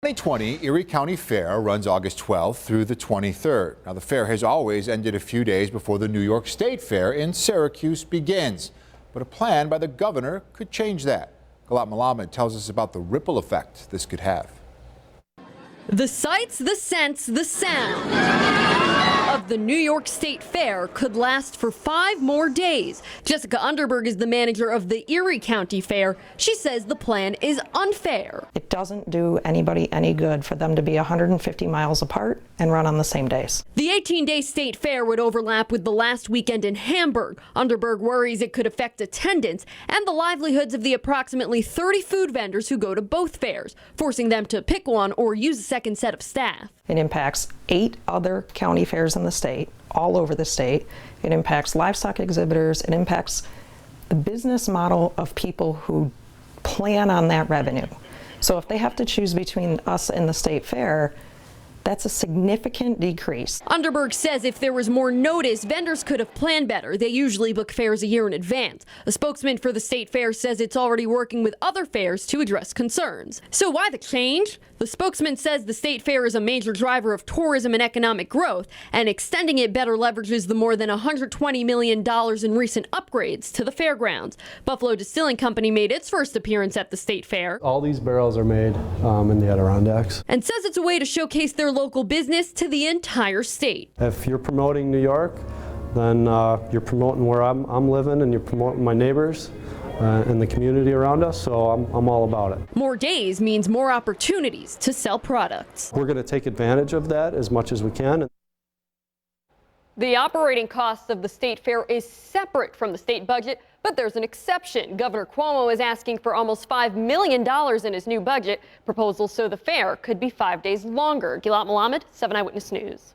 2020 Erie County Fair runs August 12th through the 23rd. Now, the fair has always ended a few days before the New York State Fair in Syracuse begins. But a plan by the governor could change that. Galat Malamed tells us about the ripple effect this could have. The sights, the scents, the sound of the New York State Fair could last for 5 more days. Jessica Underberg is the manager of the Erie County Fair. She says the plan is unfair. It doesn't do anybody any good for them to be 150 miles apart and run on the same days. The 18-day state fair would overlap with the last weekend in Hamburg. Underberg worries it could affect attendance and the livelihoods of the approximately 30 food vendors who go to both fairs, forcing them to pick one or use a second set of staff. It impacts 8 other county fairs in the state, all over the state. It impacts livestock exhibitors. It impacts the business model of people who plan on that revenue. So if they have to choose between us and the state fair, that's a significant decrease. Underberg says if there was more notice, vendors could have planned better. They usually book fairs a year in advance. A spokesman for the state fair says it's already working with other fairs to address concerns. So why the change? The spokesman says the state fair is a major driver of tourism and economic growth, and extending it better leverages the more than $120 million in recent upgrades to the fairgrounds. Buffalo Distilling Company made its first appearance at the state fair. All these barrels are made in the Adirondacks. And says it's a way to showcase their local business to the entire state. If you're promoting New York, then you're promoting where I'm living, and you're promoting my neighbors and the community around us, so I'm all about it. More days means more opportunities to sell products. We're going to take advantage of that as much as we can. The operating costs of the state fair is separate from the state budget, but there's an exception. Governor Cuomo is asking for almost $5 million in his new budget proposal, so the fair could be 5 days longer. Galat Malamed, 7 Eyewitness News.